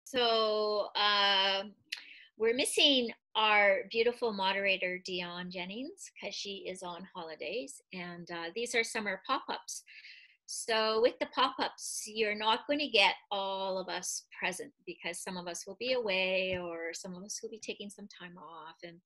So we're missing our beautiful moderator, Dion Jennings, because she is on holidays. And these are summer pop-ups. So with the pop-ups, you're not going to get all of us present because some of us will be away or some of us will be taking some time off. And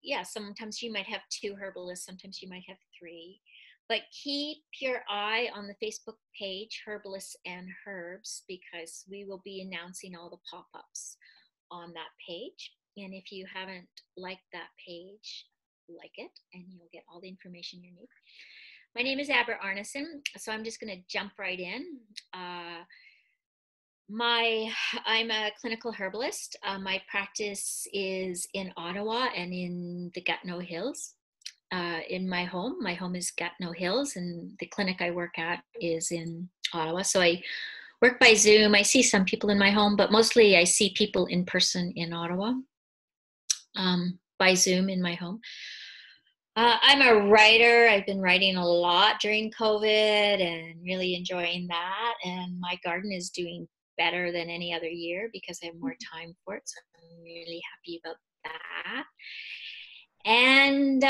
yeah, sometimes you might have 2 herbalists, sometimes you might have 3. But keep your eye on the Facebook page, Herbalists and Herbs, because we will be announcing all the pop-ups on that page. And if you haven't liked that page, like it, and you'll get all the information you need. My name is Abra Arneson, so I'm just going to jump right in. I'm a clinical herbalist. My practice is in Ottawa and in the Gatineau Hills. In my home is Gatineau Hills, and the clinic I work at is in Ottawa. So I work by Zoom. I see some people in my home, but mostly I see people in person in Ottawa, by Zoom in my home. I'm a writer. I've been writing a lot during COVID and really enjoying that. And my garden is doing better than any other year because I have more time for it. So I'm really happy about that. And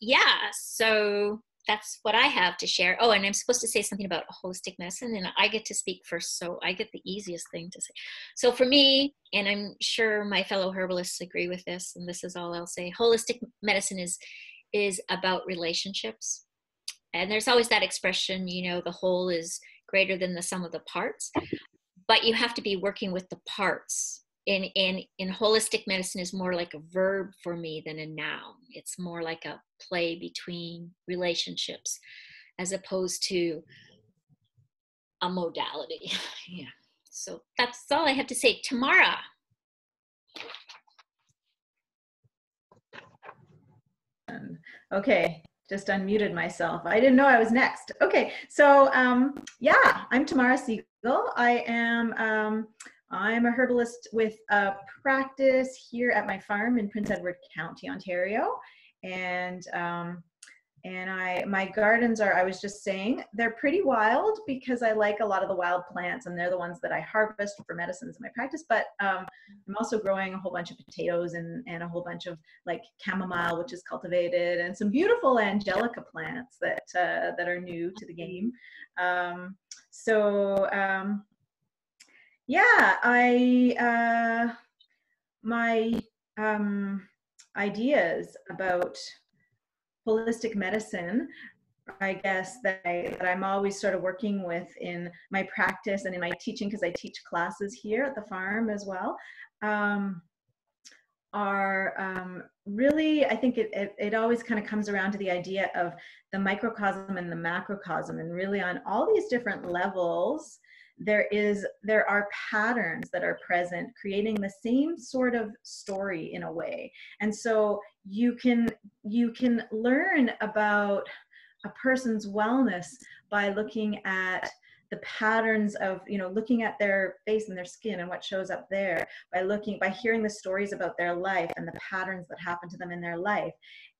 yeah, so that's what I have to share. Oh, and I'm supposed to say something about holistic medicine, and I get to speak first, so I get the easiest thing to say. So for me, and I'm sure my fellow herbalists agree with this, and this is all I'll say, holistic medicine is about relationships. And there's always that expression, you know, the whole is greater than the sum of the parts, but you have to be working with the parts. In holistic medicine is more like a verb for me than a noun. It's more like a play between relationships as opposed to a modality. Yeah. So that's all I have to say. Tamara. Okay, just unmuted myself. I didn't know I was next. Okay, so yeah, I'm Tamara Siegel. I'm a herbalist with a practice here at my farm in Prince Edward County, Ontario. And my gardens are, I was just saying, they're pretty wild because I like a lot of the wild plants and they're the ones that I harvest for medicines in my practice. But I'm also growing a whole bunch of potatoes and a whole bunch of like chamomile, which is cultivated, and some beautiful angelica plants that are new to the game. Yeah, my ideas about holistic medicine, I guess that I'm always sort of working with in my practice and in my teaching, because I teach classes here at the farm as well, are really, I think it always kind of comes around to the idea of the microcosm and the macrocosm, and really on all these different levels, there are patterns that are present, creating the same sort of story in a way. And so you can learn about a person's wellness by looking at the patterns of, you know, looking at their face and their skin and what shows up there, by hearing the stories about their life and the patterns that happen to them in their life,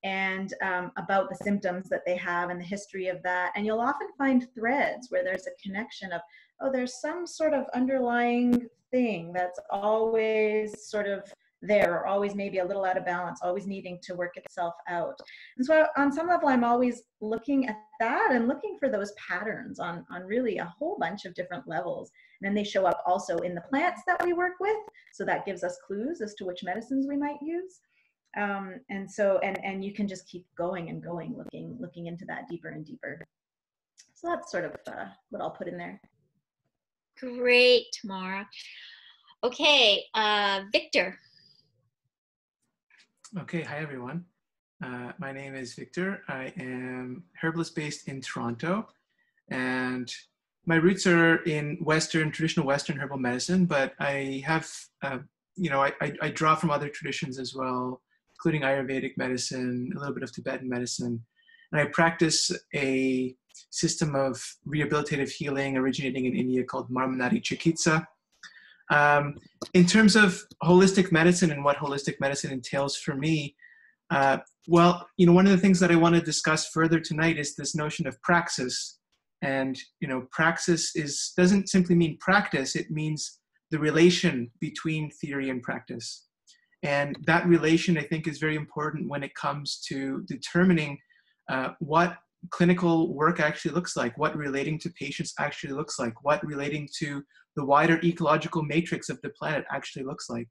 and about the symptoms that they have and the history of that. And you'll often find threads where there's a connection of, oh, there's some sort of underlying thing that's always sort of there, or always maybe a little out of balance, always needing to work itself out. And so on some level, I'm always looking at that and looking for those patterns on really a whole bunch of different levels. And then they show up also in the plants that we work with. So that gives us clues as to which medicines we might use. And you can just keep going and going, looking into that deeper and deeper. So that's sort of what I'll put in there. Great, Tamara. Okay, Victor. Okay, hi everyone. My name is Victor. I am herbalist based in Toronto, and my roots are in traditional Western herbal medicine, but I have, I draw from other traditions as well, including Ayurvedic medicine, a little bit of Tibetan medicine. And I practice a system of rehabilitative healing originating in India called Marmanati Chikitsa. In terms of holistic medicine and what holistic medicine entails for me, one of the things that I want to discuss further tonight is this notion of praxis And praxis doesn't simply mean practice. It means the relation between theory and practice. And that relation, I think, is very important when it comes to determining what clinical work actually looks like, what relating to patients actually looks like, what relating to the wider ecological matrix of the planet actually looks like.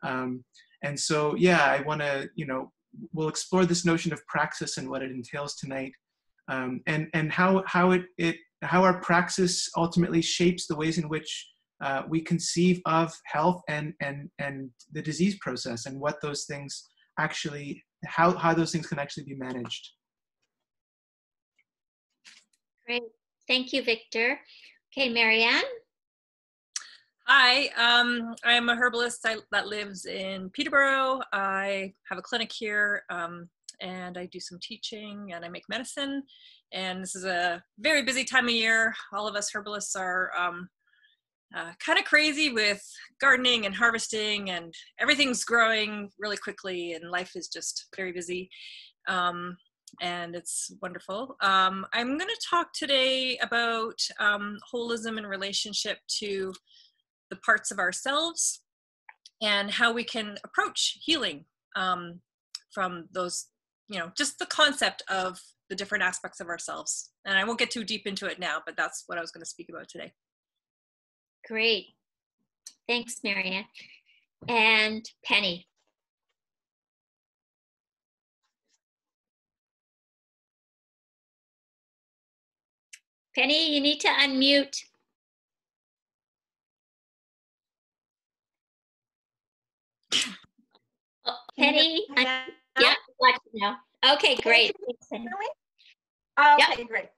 And so, yeah, I want to, we'll explore this notion of praxis and what it entails tonight, and how our praxis ultimately shapes the ways in which we conceive of health and the disease process, and what those things actually, how those things can actually be managed. Great. Thank you, Victor. Okay, Marianne. Hi, I'm a herbalist that lives in Peterborough. I have a clinic here, and I do some teaching, and I make medicine. And this is a very busy time of year. All of us herbalists are kind of crazy with gardening and harvesting, and everything's growing really quickly, and life is just very busy. And it's wonderful. I'm going to talk today about holism in relationship to the parts of ourselves and how we can approach healing from those, just the concept of the different aspects of ourselves. And I won't get too deep into it now, but that's what I was going to speak about today. Great. Thanks, Marianne. And Penny. Penny, you need to unmute. Oh, Penny, yeah, let you know. Okay, great. Can you hear me? Okay, Yep. great.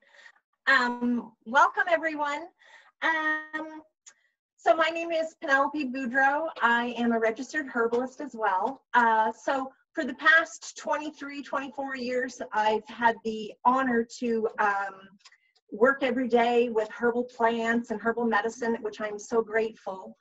Welcome, everyone. So my name is Penelope Boudreau. I am a registered herbalist as well. So for the past 23, 24 years, I've had the honor to work every day with herbal plants and herbal medicine, which I'm so grateful.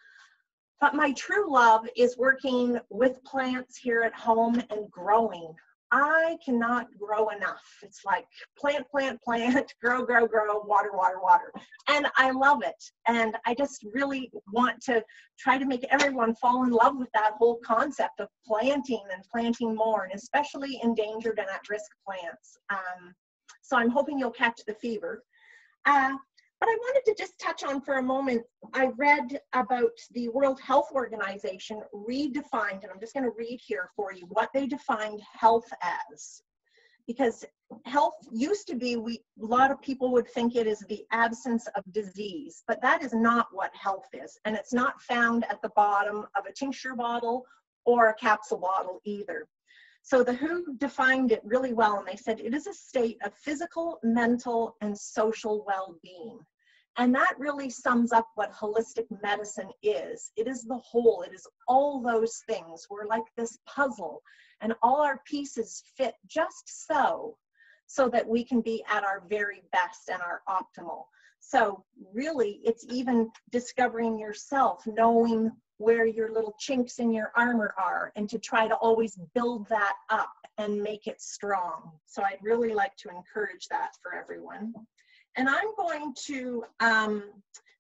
But my true love is working with plants here at home and growing. I cannot grow enough. It's like plant, plant, plant, grow, grow, grow, water, water, water. And I love it. And I just really want to try to make everyone fall in love with that whole concept of planting and planting more, and especially endangered and at-risk plants. So I'm hoping you'll catch the fever. But I wanted to just touch on for a moment, I read about the World Health Organization redefined, and I'm just going to read here for you what they defined health as. Because health used to be, a lot of people would think it is the absence of disease, but that is not what health is. And it's not found at the bottom of a tincture bottle or a capsule bottle either. So the WHO defined it really well, and they said it is a state of physical, mental, and social well-being. And that really sums up what holistic medicine is. It is the whole, it is all those things. We're like this puzzle, and all our pieces fit just so that we can be at our very best and our optimal. So really, it's even discovering yourself, knowing where your little chinks in your armor are, and to try to always build that up and make it strong. So I'd really like to encourage that for everyone. And I'm going to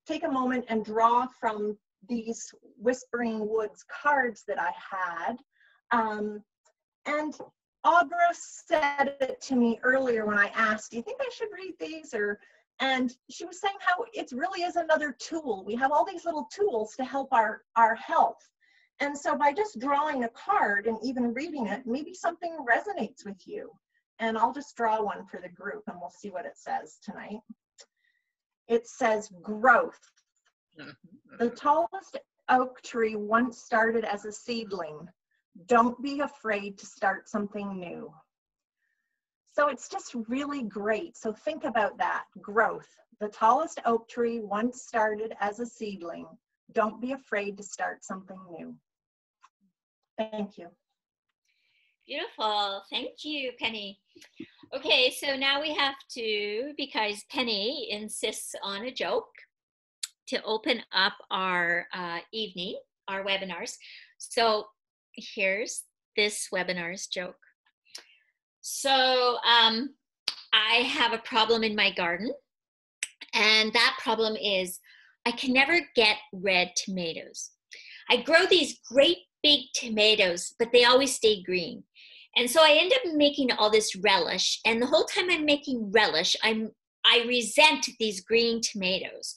take a moment and draw from these Whispering Woods cards that I had. And Abra said it to me earlier when I asked, do you think I should read these? And she was saying how it really is another tool. We have all these little tools to help our health. And so by just drawing a card and even reading it, maybe something resonates with you. And I'll just draw one for the group and we'll see what it says tonight. It says growth. The tallest oak tree once started as a seedling. Don't be afraid to start something new. So it's just really great. So think about that, growth. The tallest oak tree once started as a seedling. Don't be afraid to start something new. Thank you. Beautiful. Thank you, Penny. Okay, so now we have to, because Penny insists on a joke, to open up our evening, our webinars. So here's this webinar's joke. So I have a problem in my garden. And that problem is I can never get red tomatoes. I grow these great big tomatoes, but they always stay green. And so I end up making all this relish. And the whole time I'm making relish, I resent these green tomatoes,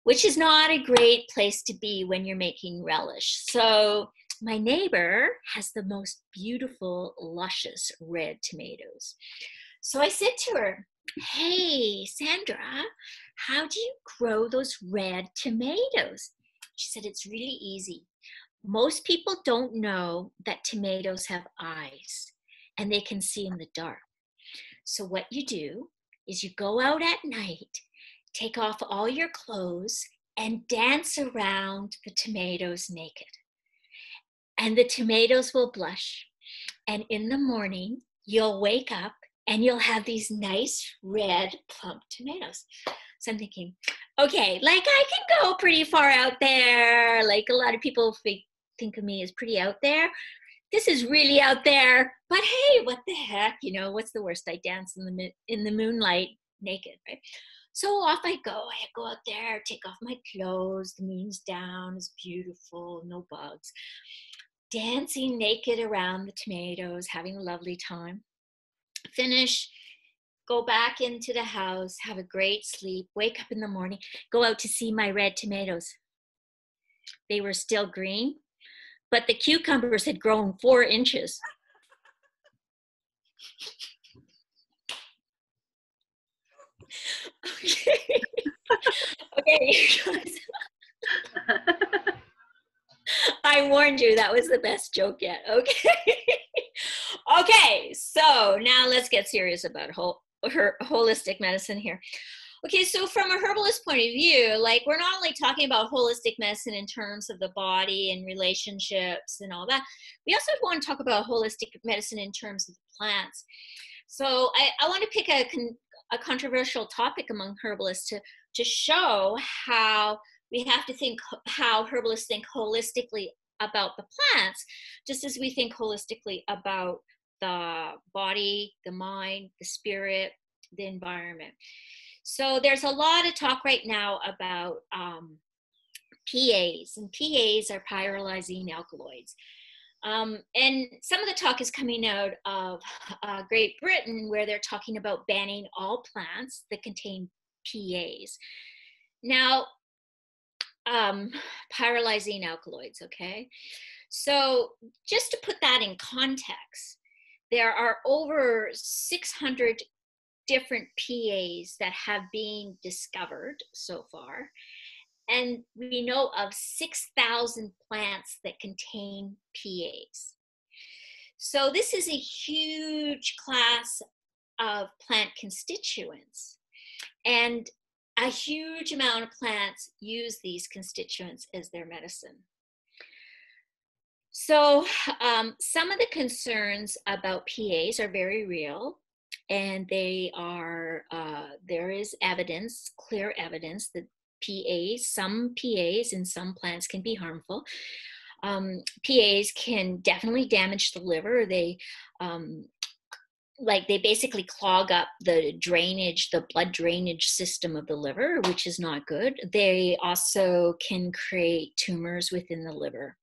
which is not a great place to be when you're making relish. So my neighbor has the most beautiful, luscious red tomatoes. So I said to her, hey, Sandra, how do you grow those red tomatoes? She said, it's really easy. Most people don't know that tomatoes have eyes and they can see in the dark. So what you do is you go out at night, take off all your clothes, and dance around the tomatoes naked. And the tomatoes will blush. And in the morning, you'll wake up and you'll have these nice red plump tomatoes. So I'm thinking, okay, like I can go pretty far out there. Like a lot of people think of me as pretty out there. This is really out there. But hey, what the heck? You know, what's the worst? I dance in the moonlight naked, right? So off I go. I go out there, take off my clothes. The moon's down. It's beautiful. No bugs. Dancing naked around the tomatoes, having a lovely time. Finish, go back into the house, have a great sleep, wake up in the morning, go out to see my red tomatoes. They were still green, but the cucumbers had grown 4 inches. Okay. I warned you, that was the best joke yet. Okay. Okay, so now let's get serious about holistic medicine here. Okay, so from a herbalist point of view, like we're not only talking about holistic medicine in terms of the body and relationships and all that, we also want to talk about holistic medicine in terms of the plants. So I want to pick a controversial topic among herbalists to show how we have to think, how herbalists think holistically about the plants, just as we think holistically about the body, the mind, the spirit, the environment. So there's a lot of talk right now about PAs, and PAs are pyrolyzine alkaloids. And some of the talk is coming out of Great Britain, where they're talking about banning all plants that contain PAs. Now, pyrolyzine alkaloids, okay? So just to put that in context, there are over 600 different PAs that have been discovered so far. And we know of 6,000 plants that contain PAs. So this is a huge class of plant constituents. And a huge amount of plants use these constituents as their medicine. So some of the concerns about PAs are very real, and they are, there is evidence, clear evidence that some PAs in some plants can be harmful. PAs can definitely damage the liver. They basically clog up the drainage, the blood drainage system of the liver, which is not good. They also can create tumors within the liver.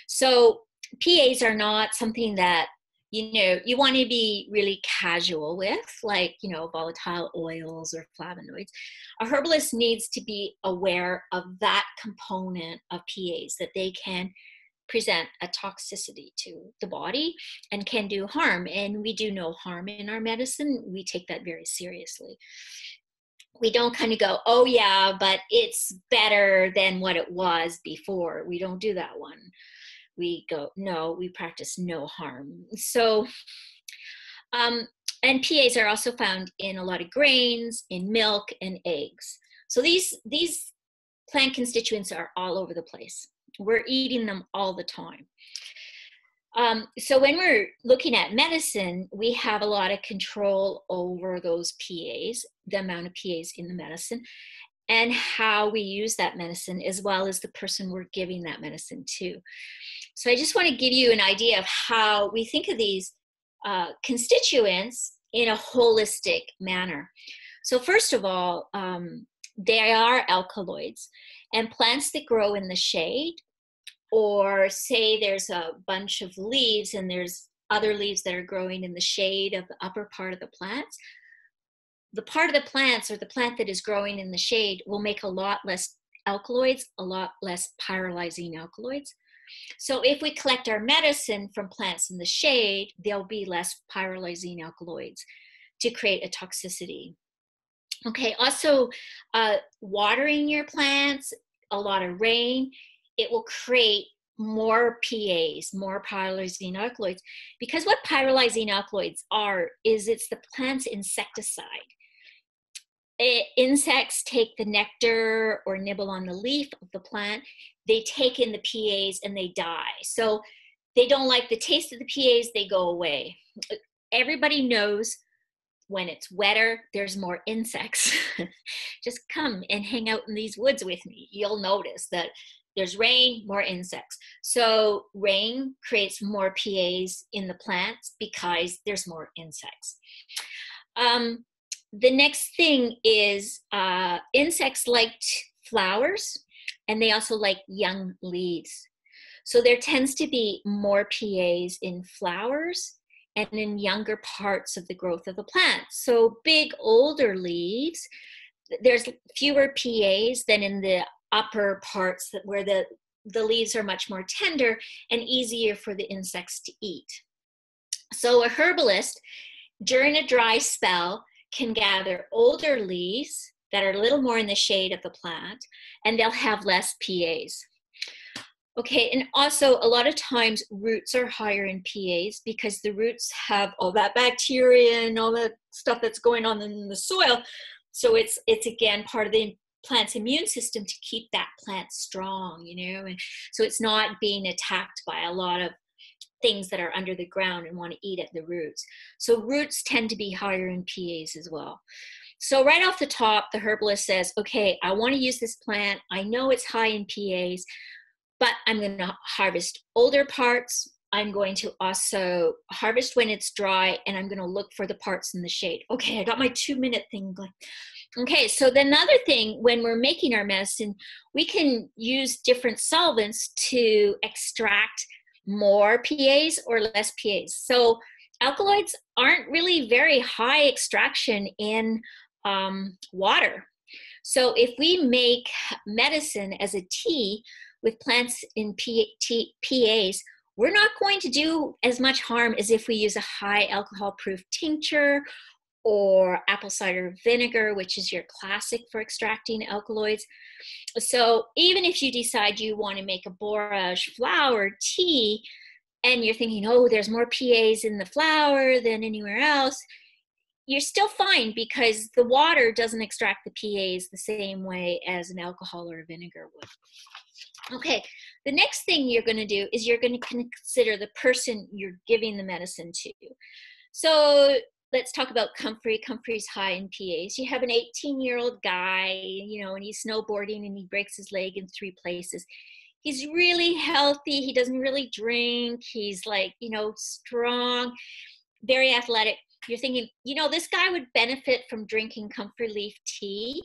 So PAs are not something that, you know, you want to be really casual with, like, you know, volatile oils or flavonoids. A herbalist needs to be aware of that component of PAs, that they can present a toxicity to the body and can do harm. And we do no harm in our medicine. We take that very seriously. We don't kind of go, oh yeah, but it's better than what it was before. We don't do that one. We go, no, we practice no harm. So, and PAs are also found in a lot of grains, in milk and eggs. So these plant constituents are all over the place. We're eating them all the time. So when we're looking at medicine, we have a lot of control over those PAs, the amount of PAs in the medicine, and how we use that medicine, as well as the person we're giving that medicine to. So I just want to give you an idea of how we think of these constituents in a holistic manner. So first of all, they are alkaloids, and plants that grow in the shade, or say there's a bunch of leaves and there's other leaves that are growing in the shade of the upper part of the plants, the part of the plants or the plant that is growing in the shade will make a lot less alkaloids, a lot less pyrolyzing alkaloids. So if we collect our medicine from plants in the shade, there'll be less pyrolyzing alkaloids to create a toxicity. Okay, also watering your plants, a lot of rain, it will create more PAs, more pyrolyzing alkaloids, because what pyrolyzing alkaloids are is it's the plant's insecticide. Insects take the nectar or nibble on the leaf of the plant, they take in the PAs and they die. So they don't like the taste of the PAs, they go away. Everybody knows when it's wetter, there's more insects. Just come and hang out in these woods with me. You'll notice that there's rain, more insects. So rain creates more PAs in the plants because there's more insects. The next thing is insects like flowers, and they also like young leaves. So there tends to be more PAs in flowers and in younger parts of the growth of the plant. So big, older leaves, there's fewer PAs than in the upper parts where the leaves are much more tender and easier for the insects to eat. So a herbalist, during a dry spell, can gather older leaves that are a little more in the shade of the plant, and they'll have less PAs. Okay, and also a lot of times roots are higher in PAs because the roots have all that bacteria and all that stuff that's going on in the soil. So it's again part of the plant's immune system to keep that plant strong, you know, and so it's not being attacked by a lot of things that are under the ground and want to eat at the roots. So roots tend to be higher in PAs as well. So right off the top, the herbalist says, okay, I want to use this plant. I know it's high in PAs, but I'm going to harvest older parts. I'm going to also harvest when it's dry, and I'm going to look for the parts in the shade. Okay, I got my 2-minute thing going. Okay, so the another thing, when we're making our medicine, we can use different solvents to extract more PAs or less PAs. So alkaloids aren't really very high extraction in water. So if we make medicine as a tea with plants in PAs, we're not going to do as much harm as if we use a high alcohol proof tincture or apple cider vinegar, which is your classic for extracting alkaloids. So even if you decide you want to make a borage flower tea and you're thinking, oh, there's more PAs in the flower than anywhere else, you're still fine because the water doesn't extract the PAs the same way as an alcohol or a vinegar would. Okay, the next thing you're going to do is you're going to consider the person you're giving the medicine to. So let's talk about Comfrey. Comfrey's high in PAs. You have an 18-year-old guy, you know, and he's snowboarding and he breaks his leg in 3 places. He's really healthy. He doesn't really drink. He's like, you know, strong, very athletic. You're thinking, you know, this guy would benefit from drinking comfrey leaf tea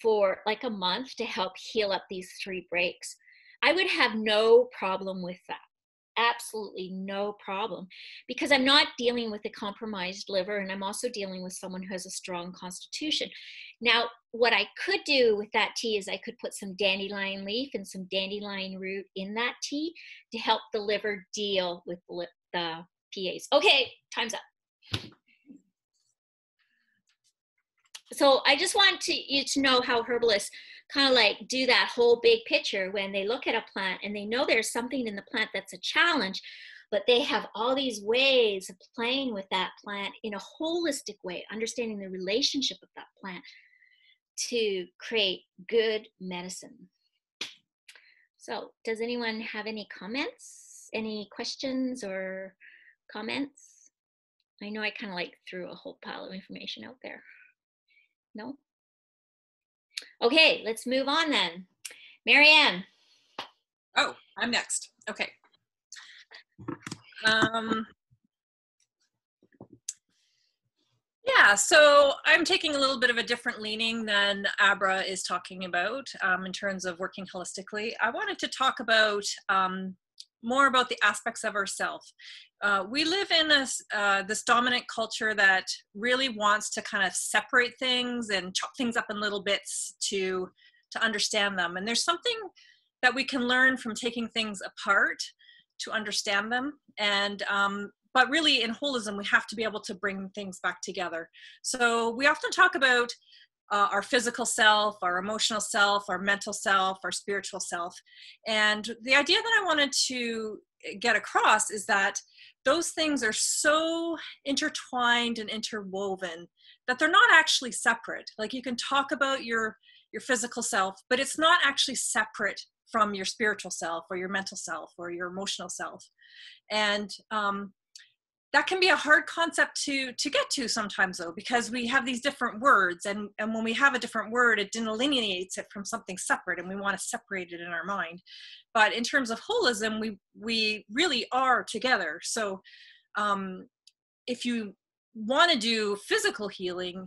for like a month to help heal up these 3 breaks. I would have no problem with that. Absolutely no problem, because I'm not dealing with a compromised liver, and I'm also dealing with someone who has a strong constitution. Now, what I could do with that tea is I could put some dandelion leaf and some dandelion root in that tea to help the liver deal with the PAs. Okay, time's up. So I just want you to know how herbalists kind of like do that whole big picture when they look at a plant and they know there's something in the plant that's a challenge, but they have all these ways of playing with that plant in a holistic way, understanding the relationship of that plant to create good medicine. So does anyone have any comments, any questions or comments? I know I kind of like threw a whole pile of information out there. No? Okay, let's move on then. Marianne. Oh, I'm next. Okay. Yeah, so I'm taking a little bit of a different leaning than Abra is talking about in terms of working holistically. I wanted to talk about more about the aspects of ourself. We live in this dominant culture that really wants to kind of separate things and chop things up in little bits to understand them. And there's something that we can learn from taking things apart to understand them. And but really in holism, we have to be able to bring things back together. So we often talk about our physical self, our emotional self, our mental self, our spiritual self. And the idea that I wanted to get across is that those things are so intertwined and interwoven that they're not actually separate. Like you can talk about your physical self, but it's not actually separate from your spiritual self or your mental self or your emotional self. And that can be a hard concept to get to sometimes though, because we have these different words, and when we have a different word, it delineates it from something separate, and we want to separate it in our mind. But in terms of holism, we really are together. So if you want to do physical healing,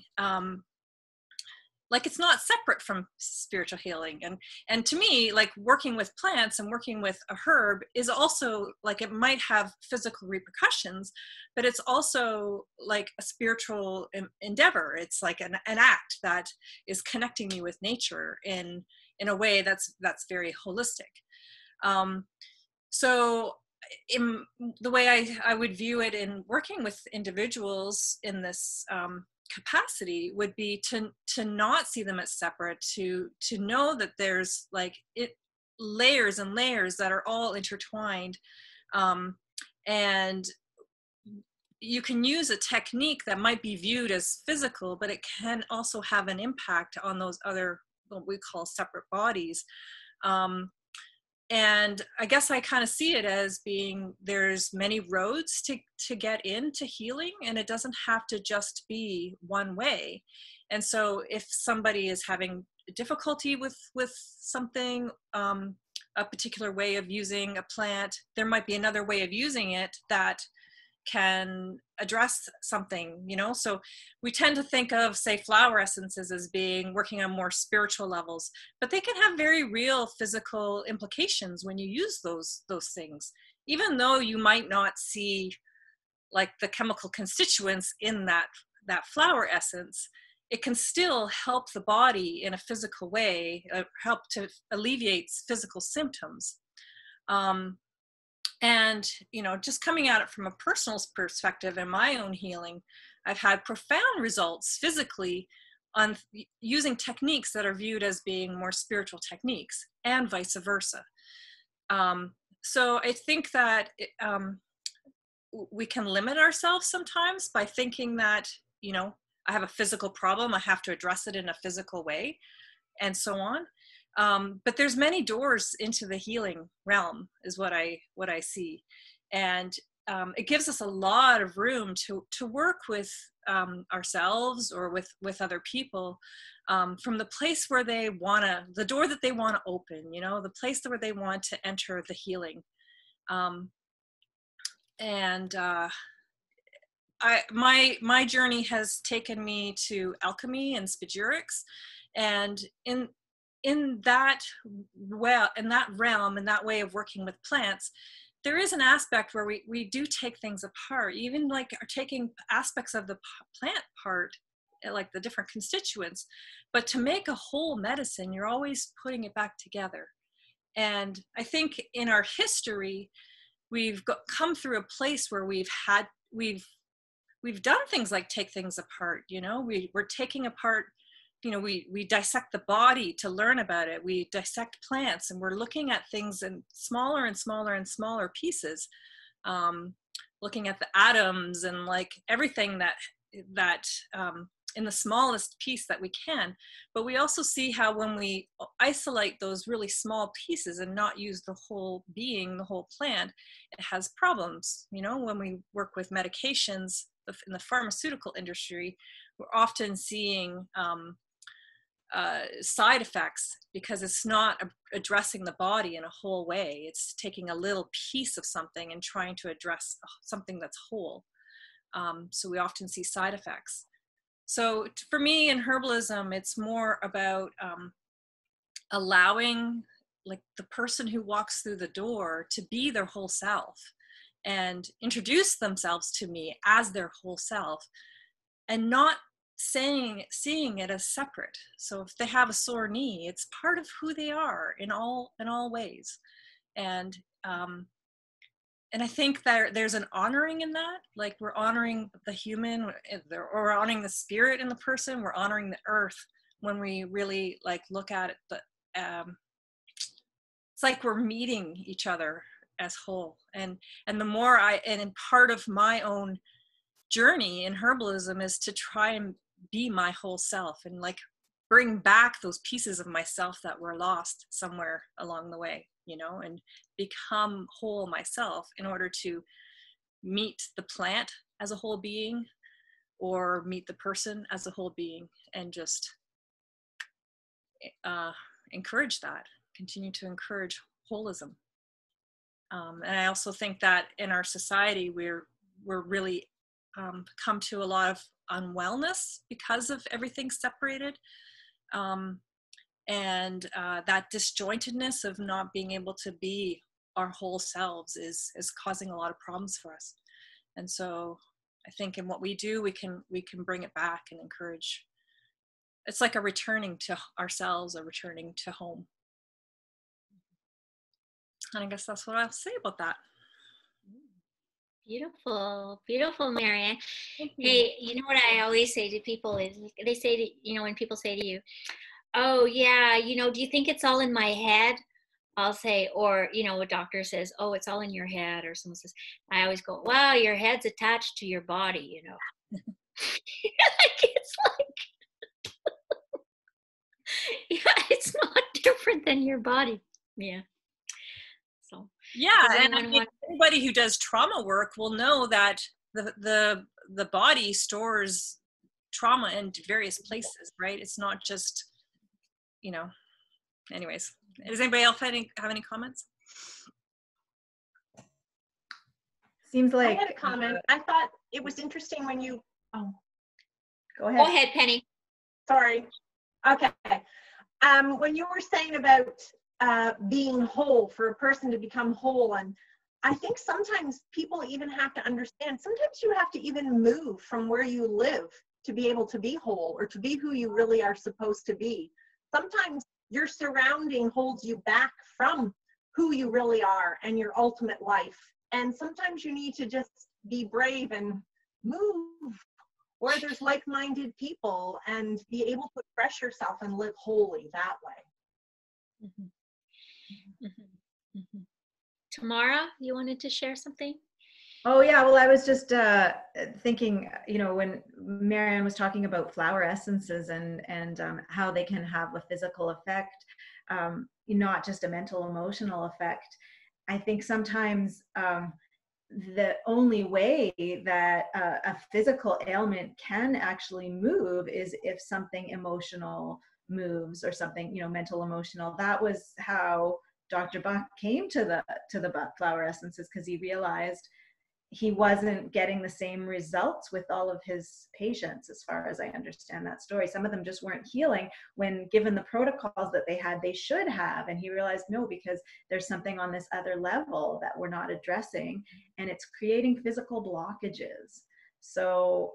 like it's not separate from spiritual healing. And to me, like working with plants and working with a herb is also like, it might have physical repercussions, but it's also like a spiritual endeavor. It's like an act that is connecting me with nature in a way that's very holistic. So in the way I would view it in working with individuals in this capacity would be to not see them as separate, to know that there's like layers and layers that are all intertwined, and you can use a technique that might be viewed as physical, but it can also have an impact on those other, what we call separate bodies. And I guess I kind of see it as being, there's many roads to get into healing, and it doesn't have to just be one way. And so if somebody is having difficulty with something, a particular way of using a plant, there might be another way of using it that can address something, you know. So we tend to think of, say, flower essences as being working on more spiritual levels, but they can have very real physical implications when you use those things, even though you might not see like the chemical constituents in that flower essence. It can still help the body in a physical way, help to alleviate physical symptoms. And, you know, just coming at it from a personal perspective in my own healing, I've had profound results physically on using techniques that are viewed as being more spiritual techniques, and vice versa. So I think that we can limit ourselves sometimes by thinking that, you know, I have a physical problem, I have to address it in a physical way, and so on. But there's many doors into the healing realm, is what I see, and it gives us a lot of room to work with ourselves or with other people from the place where they wanna, the door that they want to open, you know, the place where they want to enter the healing. My journey has taken me to alchemy and spagyrics, and in that realm, in that way of working with plants, there is an aspect where we do take things apart, even like are taking aspects of the plant part, like the different constituents, but to make a whole medicine, you're always putting it back together. And I think in our history, we've come through a place where we've done things like take things apart, you know, we're taking apart, you know, we dissect the body to learn about it. We dissect plants, and we're looking at things in smaller and smaller and smaller pieces, looking at the atoms and like everything that in the smallest piece that we can. But we also see how when we isolate those really small pieces and not use the whole being, the whole plant, it has problems. You know, when we work with medications in the pharmaceutical industry, we're often seeing side effects because it's not addressing the body in a whole way. It's taking a little piece of something and trying to address something that's whole. So we often see side effects. So for me in herbalism, it's more about allowing like the person who walks through the door to be their whole self and introduce themselves to me as their whole self, and not seeing it as separate. So if they have a sore knee, it's part of who they are in all ways. And I think that there's an honoring in that. Like we're honoring the human, or we're honoring the spirit in the person. We're honoring the earth when we really like look at it. But it's like we're meeting each other as whole. And the more and part of my own journey in herbalism is to try and be my whole self and like bring back those pieces of myself that were lost somewhere along the way, you know, and become whole myself in order to meet the plant as a whole being or meet the person as a whole being, and just encourage that, continue to encourage holism. And I also think that in our society, we're really come to a lot of unwellness because of everything separated. And that disjointedness of not being able to be our whole selves is causing a lot of problems for us. And so I think in what we do, we can bring it back and encourage. It's like a returning to ourselves, a returning to home. And I guess that's what I'll say about that. Beautiful, beautiful, Marianne. Hey, you know what I always say to people is, they say to, you know, when people say to you, oh yeah, you know, do you think it's all in my head? I'll say, or, you know, a doctor says, oh, it's all in your head, or someone says, I always go, wow, your head's attached to your body, you know. Like, it's like, yeah, it's not different than your body. Yeah. So, yeah, and I mean, anybody who does trauma work will know that the body stores trauma in various places, right? It's not just, you know. Anyways, does anybody else have any comments? Seems like I had a comment. I thought it was interesting when you. Oh, go ahead. Go ahead, Penny. Sorry. Okay. When you were saying about being whole, for a person to become whole, and I think sometimes people even have to understand, sometimes you have to even move from where you live to be able to be whole, or to be who you really are supposed to be. Sometimes your surrounding holds you back from who you really are and your ultimate life. And sometimes you need to just be brave and move where there's like-minded people and be able to express yourself and live wholly that way. Mm-hmm. Mm-hmm. Mm-hmm. Tamara, you wanted to share something? Oh yeah, well I was just thinking, you know, when Marianne was talking about flower essences and how they can have a physical effect, not just a mental, emotional effect. I think sometimes the only way that a physical ailment can actually move is if something emotional moves, or something, you know, mental, emotional. That was how Dr. Buck came to the Buck flower essences, because he realized he wasn't getting the same results with all of his patients, as far as I understand that story. Some of them just weren't healing when given the protocols that they had, they should have. And he realized, no, because there's something on this other level that we're not addressing, and it's creating physical blockages. So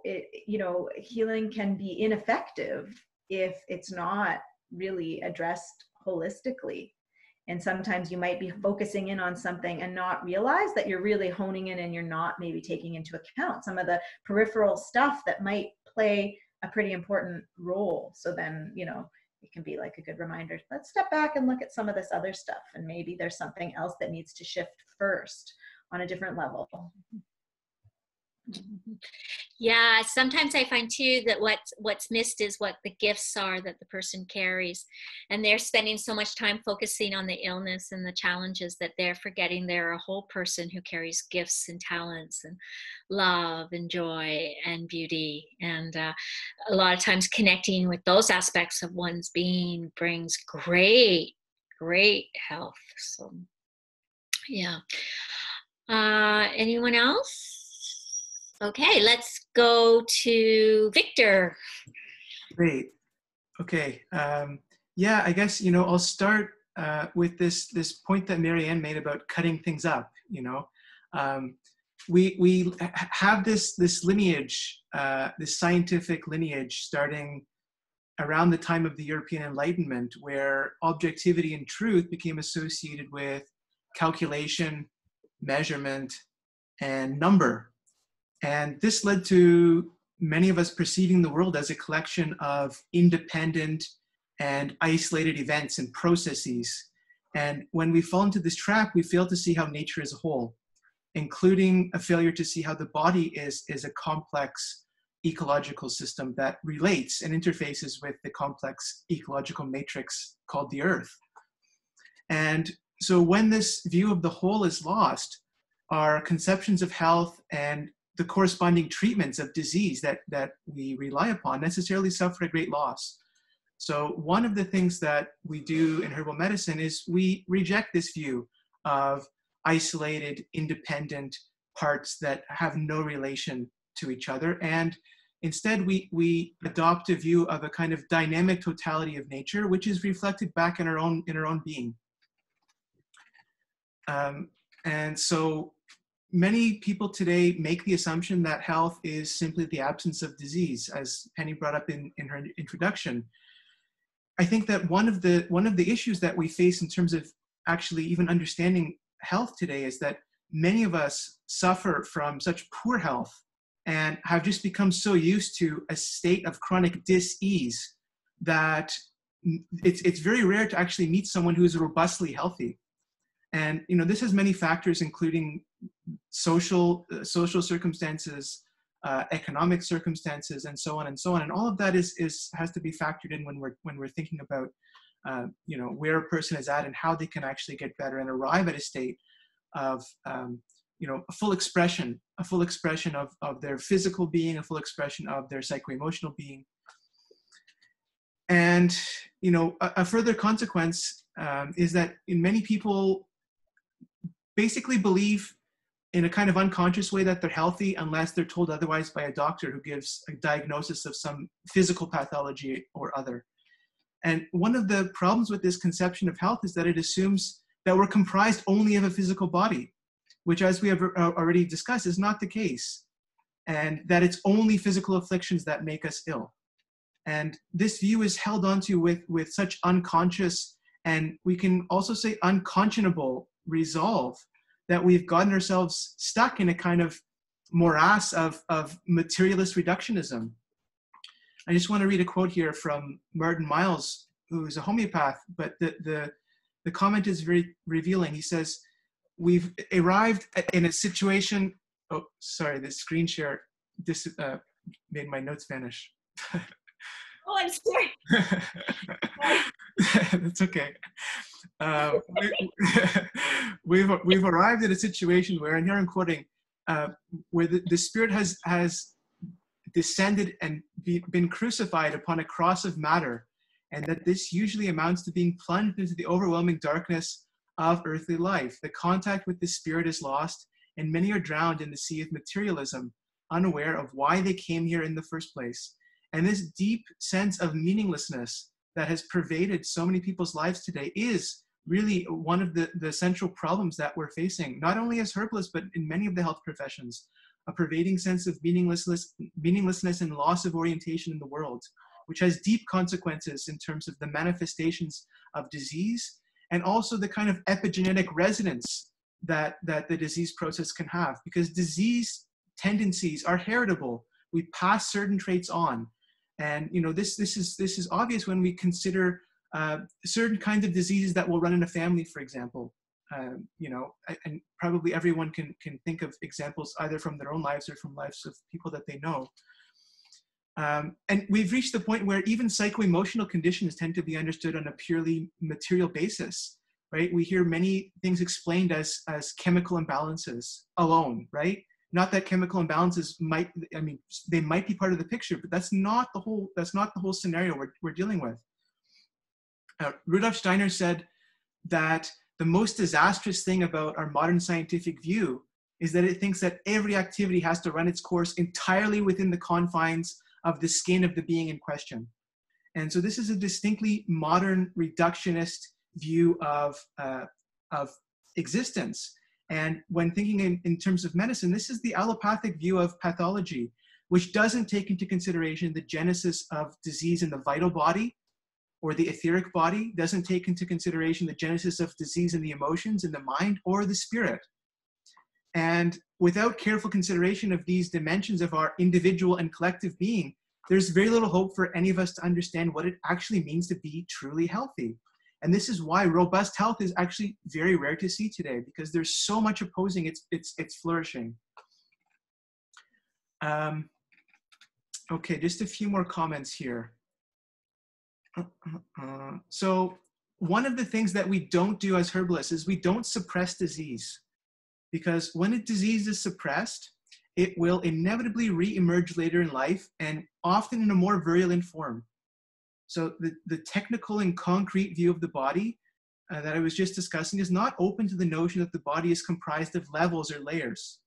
healing can be ineffective if it's not really addressed holistically. And sometimes you might be focusing in on something and not realize that you're really honing in, and you're not maybe taking into account some of the peripheral stuff that might play a pretty important role. So then, you know, it can be like a good reminder, let's step back and look at some of this other stuff. And maybe there's something else that needs to shift first on a different level. Yeah, sometimes I find too that what's missed is what the gifts are that the person carries, and they're spending so much time focusing on the illness and the challenges that they're forgetting they're a whole person who carries gifts and talents and love and joy and beauty. And a lot of times connecting with those aspects of one's being brings great health. So yeah. Anyone else? Okay, let's go to Victor. Great. Okay. Yeah, I guess, you know, I'll start with this point that Marianne made about cutting things up. You know, we have this lineage, this scientific lineage starting around the time of the European Enlightenment, where objectivity and truth became associated with calculation, measurement, and number. And this led to many of us perceiving the world as a collection of independent and isolated events and processes. And when we fall into this trap, we fail to see how nature is a whole, including a failure to see how the body is a complex ecological system that relates and interfaces with the complex ecological matrix called the Earth. And so when this view of the whole is lost, our conceptions of health and the corresponding treatments of disease that we rely upon necessarily suffer a great loss. So one of the things that we do in herbal medicine is we reject this view of isolated, independent parts that have no relation to each other. And instead, we adopt a view of a kind of dynamic totality of nature, which is reflected back in our own being. And so many people today make the assumption that health is simply the absence of disease, as Penny brought up in her introduction. I think that one of the issues that we face in terms of actually even understanding health today is that many of us suffer from such poor health and have just become so used to a state of chronic dis-ease that it's very rare to actually meet someone who is robustly healthy. And you know, this has many factors, including social circumstances, economic circumstances, and so on and so on. And all of that has to be factored in when we're thinking about you know, where a person is at and how they can actually get better and arrive at a state of you know, a full expression of their physical being, a full expression of their psycho-emotional being. And you know, a further consequence is that many people basically believe in a kind of unconscious way that they're healthy unless they're told otherwise by a doctor who gives a diagnosis of some physical pathology or other. And one of the problems with this conception of health is that it assumes that we're comprised only of a physical body, which, as we have already discussed, is not the case, and that it's only physical afflictions that make us ill. And this view is held onto with such unconscious, and we can also say unconscionable resolve, that we've gotten ourselves stuck in a kind of morass of materialist reductionism. I just want to read a quote here from Martin Miles, who's a homeopath, but the comment is very revealing. He says, we've arrived in a situation, oh, sorry, the screen share made my notes vanish. Oh, I'm sorry. That's okay. We've arrived at a situation where, and here I'm quoting, where the spirit has descended and been crucified upon a cross of matter, and that this usually amounts to being plunged into the overwhelming darkness of earthly life. The contact with the spirit is lost, and many are drowned in the sea of materialism, unaware of why they came here in the first place. And this deep sense of meaninglessness that has pervaded so many people's lives today is really one of the central problems that we're facing, not only as herbalists, but in many of the health professions, a pervading sense of meaninglessness and loss of orientation in the world, which has deep consequences in terms of the manifestations of disease and also the kind of epigenetic resonance that the disease process can have, because disease tendencies are heritable. We pass certain traits on. And you know, this is obvious when we consider certain kinds of diseases that will run in a family, for example. You know, and probably everyone can think of examples either from their own lives or from lives of people that they know. And we've reached the point where even psycho-emotional conditions tend to be understood on a purely material basis, right? We hear many things explained as chemical imbalances alone, right? Not that chemical imbalances they might be part of the picture, but that's not the whole scenario we're dealing with. Rudolf Steiner said that the most disastrous thing about our modern scientific view is that it thinks that every activity has to run its course entirely within the confines of the skin of the being in question. And so this is a distinctly modern reductionist view of existence. And when thinking in terms of medicine, this is the allopathic view of pathology, which doesn't take into consideration the genesis of disease in the vital body or the etheric body, doesn't take into consideration the genesis of disease in the emotions, in the mind, or the spirit. And without careful consideration of these dimensions of our individual and collective being, there's very little hope for any of us to understand what it actually means to be truly healthy. And this is why robust health is actually very rare to see today, because there's so much opposing its flourishing. Okay, just a few more comments here. So one of the things that we don't do as herbalists is we don't suppress disease, because when a disease is suppressed, it will inevitably re-emerge later in life, and often in a more virulent form. So the technical and concrete view of the body that I was just discussing is not open to the notion that the body is comprised of levels or layers.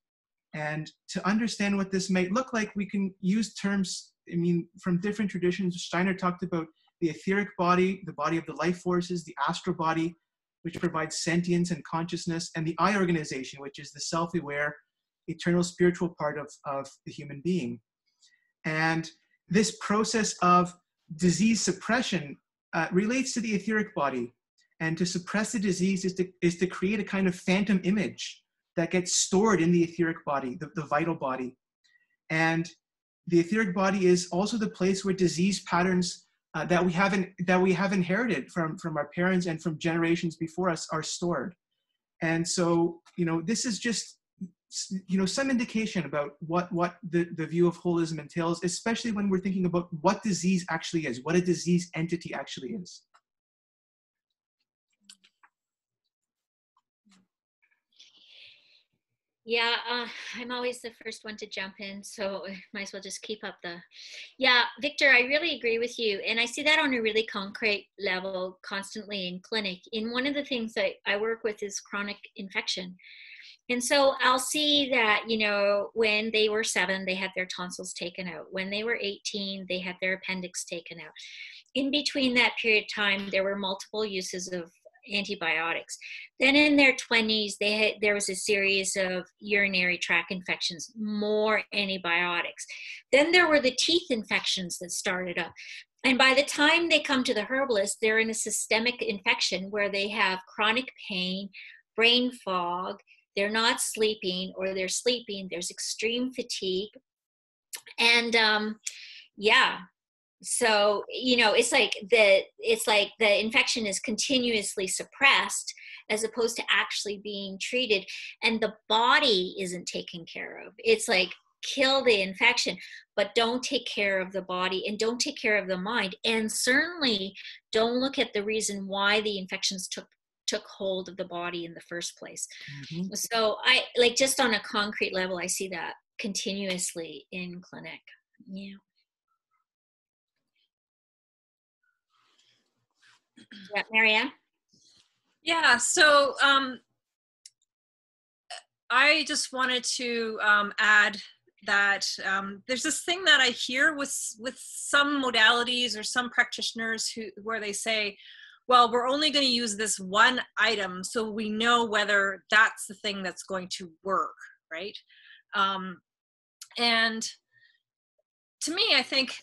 And to understand what this might look like, we can use terms, I mean, from different traditions. Steiner talked about the etheric body, the body of the life forces, the astral body, which provides sentience and consciousness, and the I organization, which is the self-aware, eternal spiritual part of the human being. And this process of disease suppression relates to the etheric body. And to suppress the disease is to create a kind of phantom image that gets stored in the etheric body, the vital body. And the etheric body is also the place where disease patterns that we have inherited from our parents and from generations before us are stored. And so, this is just, some indication about what the view of holism entails, especially when we're thinking about what disease actually is, what a disease entity actually is. Yeah, I'm always the first one to jump in, so I might as well just keep up yeah, Victor, I really agree with you. And I see that on a really concrete level constantly in clinic. In one of the things that I work with is chronic infection. And so I'll see that, when they were 7, they had their tonsils taken out. When they were 18, they had their appendix taken out. In between that period of time, there were multiple uses of antibiotics. Then in their 20s, there was a series of urinary tract infections, more antibiotics. Then there were the teeth infections that started up. And by the time they come to the herbalist, they're in a systemic infection where they have chronic pain, brain fog, they're not sleeping, or they're sleeping, there's extreme fatigue. And so, it's like the infection is continuously suppressed as opposed to actually being treated, and the body isn't taken care of. It's like, kill the infection, but don't take care of the body and don't take care of the mind. And certainly don't look at the reason why the infections took hold of the body in the first place. Mm-hmm. So I just on a concrete level, I see that continuously in clinic. Yeah. Yeah, Marianne? Yeah, so I just wanted to add that there's this thing that I hear with some modalities or some practitioners where they say, well, we're only going to use this one item so we know whether that's the thing that's going to work, right? And to me, I think,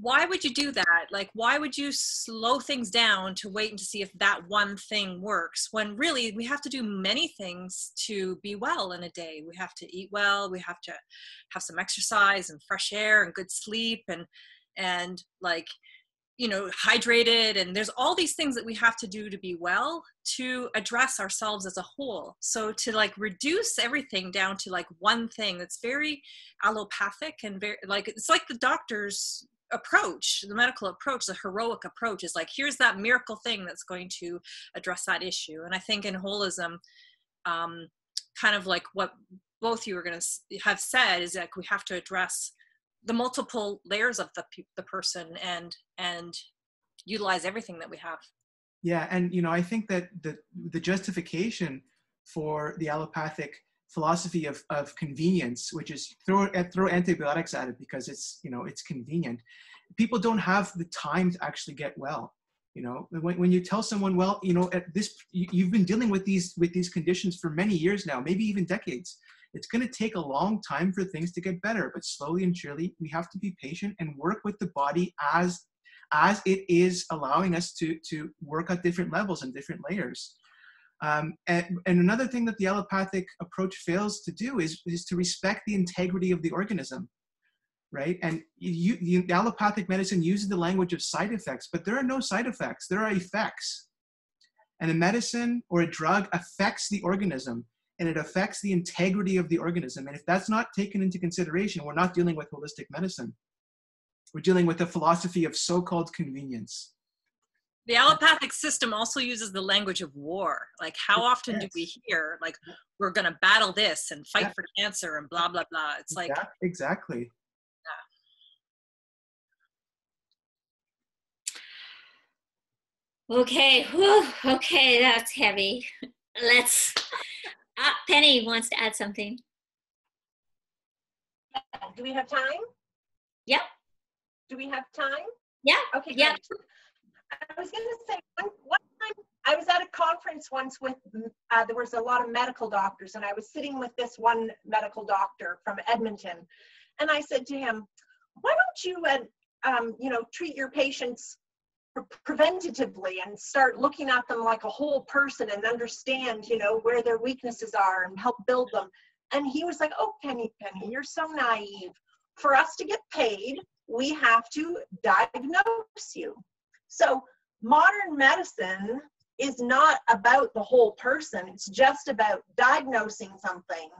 why would you do that? Why would you slow things down to wait and to see if that one thing works, when really we have to do many things to be well in a day? We have to eat well, we have to have some exercise and fresh air and good sleep and hydrated, and there's all these things that we have to do to be well, to address ourselves as a whole. So to reduce everything down to one thing that's very allopathic and very it's like the doctor's approach, the medical approach, the heroic approach is here's that miracle thing that's going to address that issue. And I think in holism, kind of like what both you were going to have said, is we have to address the multiple layers of the person and utilize everything that we have. Yeah, and I think that the justification for the allopathic philosophy of convenience, which is throw antibiotics at it because it's, you know, it's convenient. People don't have the time to actually get well. You know, when you tell someone, well, you know, at this, you've been dealing with these conditions for many years now, maybe even decades. It's going to take a long time for things to get better, but slowly and surely we have to be patient and work with the body as it is allowing us to work at different levels and different layers. And another thing that the allopathic approach fails to do is to respect the integrity of the organism, right? And the allopathic medicine uses the language of side effects, but there are no side effects, there are effects. And a medicine or a drug affects the organism, and it affects the integrity of the organism. And if that's not taken into consideration, we're not dealing with holistic medicine. We're dealing with a philosophy of so-called convenience. The allopathic system also uses the language of war. Like, how often do we hear, like, we're going to battle this and fight for cancer and blah, blah, blah. It's like. Exactly. Yeah. Okay. Whew. Okay. That's heavy. Let's, Penny wants to add something. Do we have time? Yep. Do we have time? Yeah. Okay, yeah. great. I was going to say, one time I was at a conference once with, there was a lot of medical doctors, and I was sitting with this one medical doctor from Edmonton, and I said to him, why don't you, you know, treat your patients preventatively and start looking at them like a whole person and understand, you know, where their weaknesses are and help build them. And he was like, oh, Penny, you're so naive. For us to get paid, we have to diagnose you. So modern medicine is not about the whole person. It's just about diagnosing something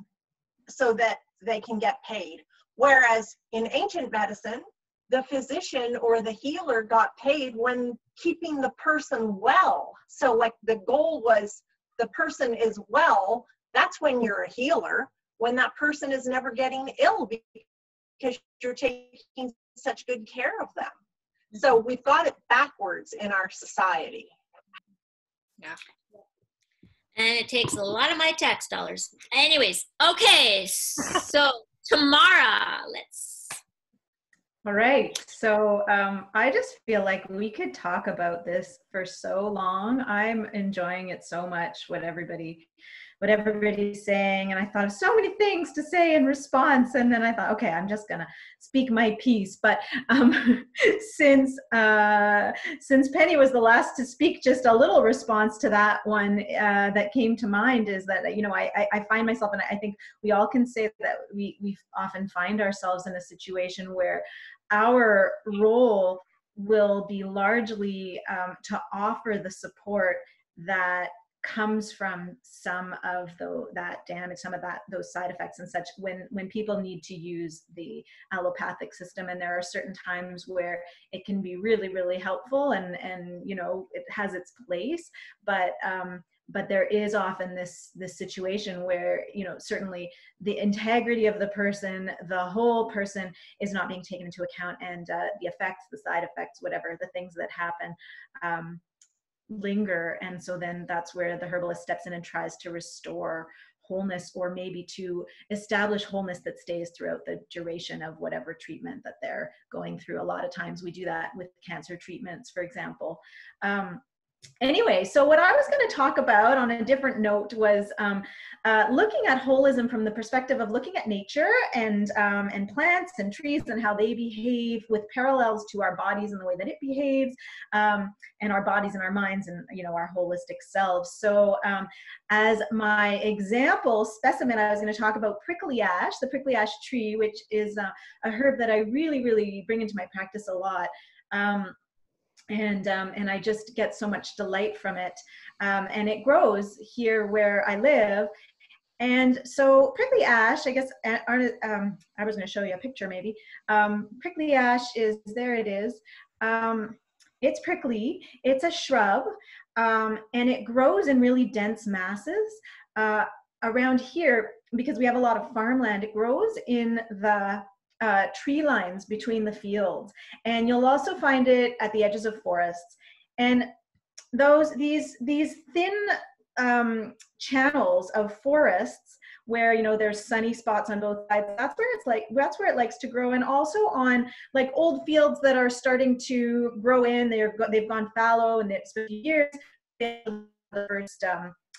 so that they can get paid. Whereas in ancient medicine, the physician or the healer got paid when keeping the person well. So like the goal was the person is well, that's when you're a healer, when that person is never getting ill because you're taking such good care of them. So we've got it backwards in our society. Yeah. And it takes a lot of my tax dollars. Anyways, okay, so Tamara, let's. All right, so I just feel like we could talk about this for so long. I'm enjoying it so much, what everybody's saying, and I thought of so many things to say in response, and then I thought, okay, I'm just gonna speak my piece. But since Penny was the last to speak, just a little response to that one that came to mind is that, you know, I find myself, and I think we all can say that we often find ourselves in a situation where our role will be largely to offer the support that comes from some of that damage, some of those side effects and such, when people need to use the allopathic system. And there are certain times where it can be really, really helpful, and you know, it has its place, but there is often this situation where, you know, certainly the integrity of the person, the whole person, is not being taken into account, and the effects, the side effects, whatever, the things that happen linger. And so then that's where the herbalist steps in and tries to restore wholeness, or maybe to establish wholeness that stays throughout the duration of whatever treatment that they're going through. A lot of times we do that with cancer treatments, for example. Anyway, so what I was going to talk about on a different note was looking at holism from the perspective of looking at nature and plants and trees and how they behave, with parallels to our bodies and the way that it behaves, and our bodies and our minds and, you know, our holistic selves. So as my example specimen, I was going to talk about prickly ash, the prickly ash tree, which is a herb that I really, really bring into my practice a lot. And I just get so much delight from it. And it grows here where I live. And so prickly ash, I guess, I was going to show you a picture maybe. Prickly ash is, there it is. It's prickly, it's a shrub, and it grows in really dense masses. Around here, because we have a lot of farmland, it grows in the tree lines between the fields, and you'll also find it at the edges of forests. And these thin channels of forests where, you know, there's sunny spots on both sides. That's where it likes to grow. And also on like old fields that are starting to grow in, they've gone fallow, and it's 50 years, the first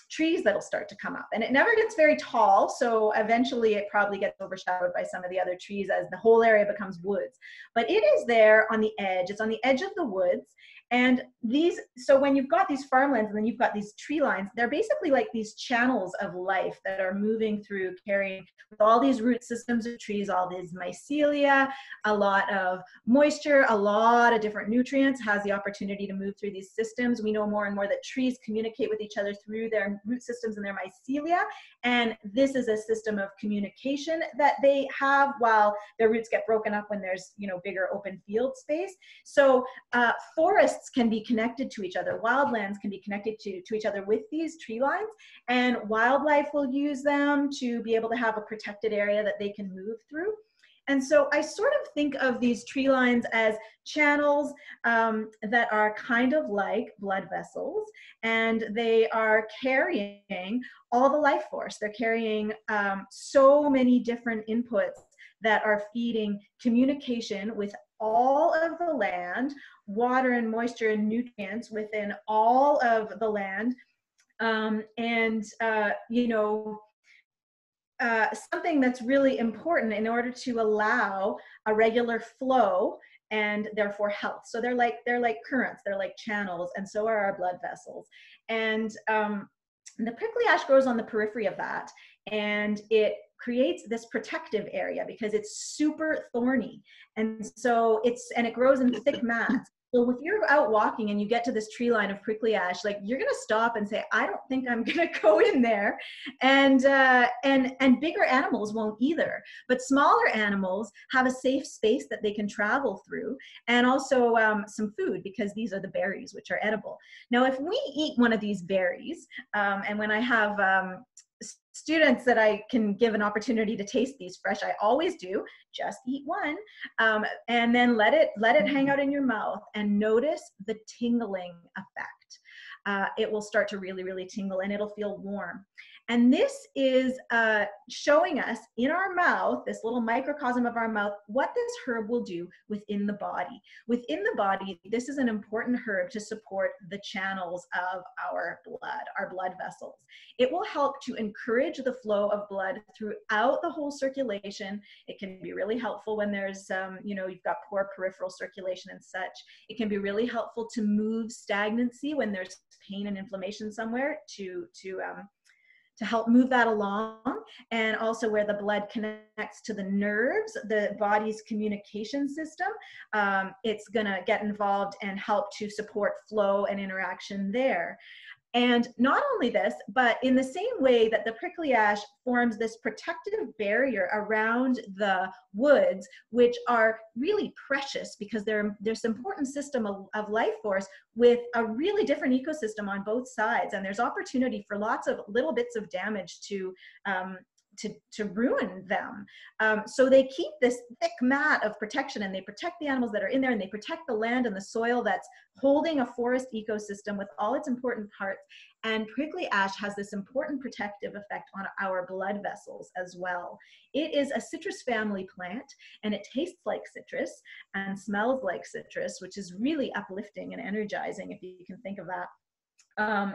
trees that'll start to come up. And it never gets very tall, so eventually it probably gets overshadowed by some of the other trees as the whole area becomes woods. But it is there on the edge. It's on the edge of the woods. And so when you've got these farmlands and then you've got these tree lines, they're basically like these channels of life that are moving through, carrying with all these root systems of trees, all these mycelia, a lot of moisture, a lot of different nutrients has the opportunity to move through these systems. We know more and more that trees communicate with each other through their root systems and their mycelia. And this is a system of communication that they have while their roots get broken up when there's, you know, bigger open field space. So forests can be connected to each other. Wildlands can be connected to each other with these tree lines, and wildlife will use them to be able to have a protected area that they can move through. And so I sort of think of these tree lines as channels that are kind of like blood vessels, and they are carrying all the life force. They're carrying so many different inputs that are feeding communication with all of the land, water and moisture and nutrients within all of the land, you know, something that's really important in order to allow a regular flow and therefore health. So they're like currents, they're like channels, and so are our blood vessels. And the prickly ash grows on the periphery of that, and it creates this protective area because it's super thorny. And so it grows in thick mats. So if you're out walking and you get to this tree line of prickly ash, like, you're going to stop and say, I don't think I'm going to go in there. And bigger animals won't either. But smaller animals have a safe space that they can travel through, and also some food, because these are the berries, which are edible. Now, if we eat one of these berries, and when I have students that I can give an opportunity to taste these fresh, I always do. Just eat one, and then let it hang out in your mouth and notice the tingling effect. It will start to really, really tingle, and it'll feel warm. And this is showing us in our mouth, this little microcosm of our mouth, what this herb will do within the body. Within the body, this is an important herb to support the channels of our blood vessels. It will help to encourage the flow of blood throughout the whole circulation. It can be really helpful when there's, you know, you've got poor peripheral circulation and such. It can be really helpful to move stagnancy when there's pain and inflammation somewhere, to help move that along. And also where the blood connects to the nerves, the body's communication system, it's gonna get involved and help to support flow and interaction there. And not only this, but in the same way that the prickly ash forms this protective barrier around the woods, which are really precious because there's this important system of life force with a really different ecosystem on both sides. And there's opportunity for lots of little bits of damage to ruin them. So they keep this thick mat of protection, and they protect the animals that are in there, and they protect the land and the soil that's holding a forest ecosystem with all its important parts. And prickly ash has this important protective effect on our blood vessels as well. It is a citrus family plant, and it tastes like citrus and smells like citrus, which is really uplifting and energizing, if you can think of that.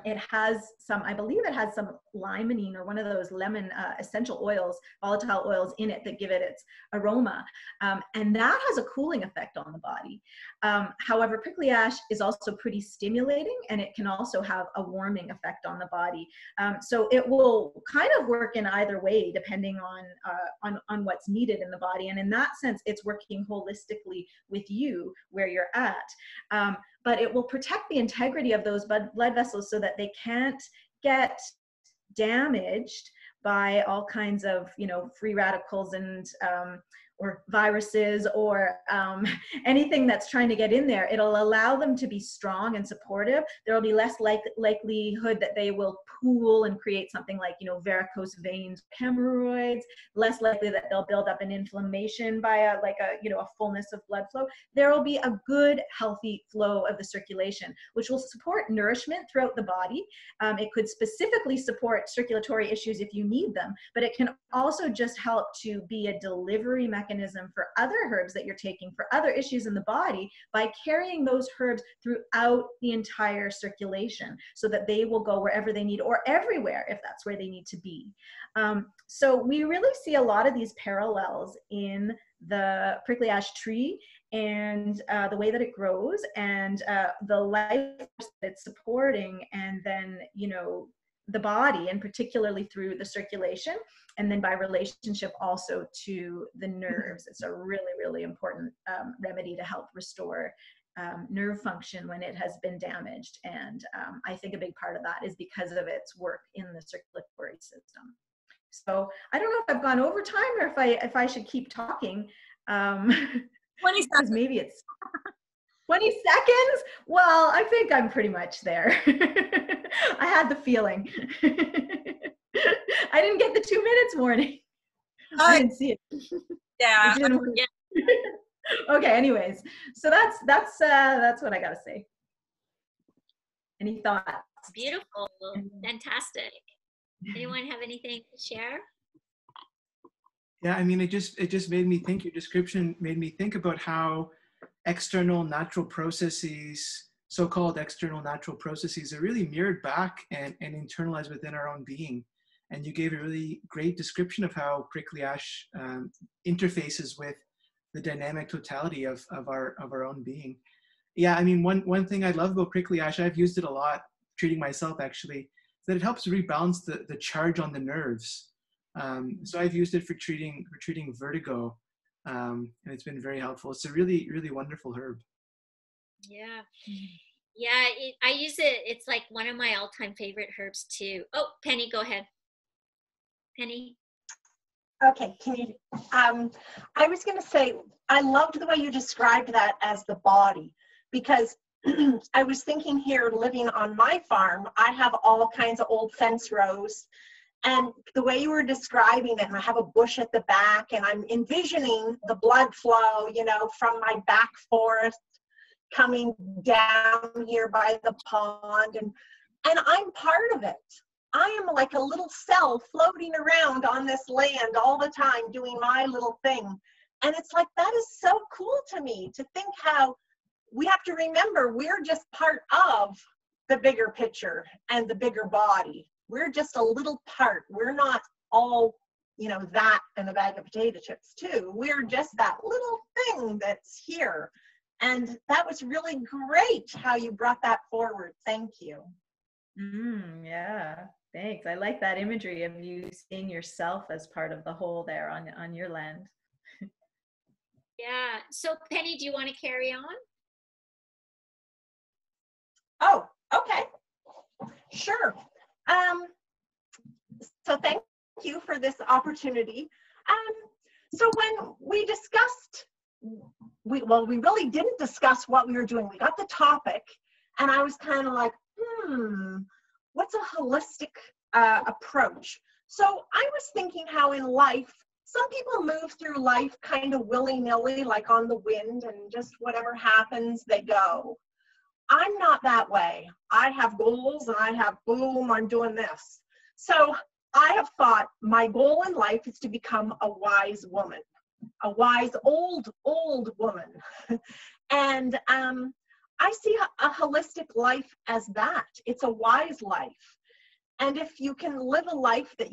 It has some, I believe it has some limonene, or one of those lemon essential oils, volatile oils in it that give it its aroma. And that has a cooling effect on the body. However, prickly ash is also pretty stimulating, and it can also have a warming effect on the body. So it will kind of work in either way, depending on what's needed in the body. And in that sense, it's working holistically with you where you're at. But it will protect the integrity of those blood vessels so that they can't get damaged by all kinds of, you know, free radicals and or viruses or anything that's trying to get in there. It'll allow them to be strong and supportive. There will be less likelihood that they will pool and create something like, varicose veins, hemorrhoids, less likely that they'll build up an inflammation by a fullness of blood flow. There will be a good, healthy flow of the circulation, which will support nourishment throughout the body. It could specifically support circulatory issues if you need them, but it can also just help to be a delivery mechanism for other herbs that you're taking for other issues in the body by carrying those herbs throughout the entire circulation so that they will go wherever they need or everywhere if that's where they need to be. So we really see a lot of these parallels in the prickly ash tree and the way that it grows and the life that it's supporting, and then the body, and particularly through the circulation, and then by relationship also to the nerves. It's a really, really important remedy to help restore nerve function when it has been damaged. And I think a big part of that is because of its work in the circulatory system. So I don't know if I've gone over time or if I should keep talking. 20 seconds. Maybe it's 20 seconds. Well, I think I'm pretty much there. I had the feeling. I didn't get the 2 minutes warning. I didn't see it. Yeah. Okay. Anyways, so that's what I gotta say. Any thoughts? Beautiful. Fantastic. Anyone have anything to share? Yeah, I mean, it just made me think, your description made me think about how external natural processes, so-called external natural processes, are really mirrored back and internalized within our own being. And you gave a really great description of how prickly ash interfaces with the dynamic totality of our own being. Yeah, I mean, one thing I love about prickly ash, I've used it a lot treating myself actually, is that it helps rebalance the charge on the nerves. So I've used it for treating vertigo, and it's been very helpful. It's a really, really wonderful herb. Yeah. Yeah, I use it. It's like one of my all-time favorite herbs too. Oh, Penny, go ahead. Penny. Okay, I was going to say, I loved the way you described that as the body, because I was thinking here, living on my farm, I have all kinds of old fence rows, and the way you were describing it, and I have a bush at the back, and I'm envisioning the blood flow, from my back forest coming down here by the pond, and I'm part of it. I am like a little cell floating around on this land all the time doing my little thing. And it's like, that is so cool to me, to think how we have to remember we're just part of the bigger picture and the bigger body. We're just a little part. We're not all, that and a bag of potato chips too. We're just that little thing that's here. And that was really great how you brought that forward. Thank you. Yeah, thanks. I like that imagery of you seeing yourself as part of the whole there on your land. Yeah. So Penny, do you want to carry on? Oh, okay. Sure. So thank you for this opportunity. So when we discussed, we really didn't discuss what we were doing. We got the topic, and I was kind of like, what's a holistic approach? So I was thinking how in life, some people move through life kind of willy-nilly, like on the wind, and just whatever happens, they go. I'm not that way. I have goals, and I have, boom, I'm doing this. So I have thought my goal in life is to become a wise woman, a wise old woman. And I see a holistic life as that. It's a wise life. And if you can live a life that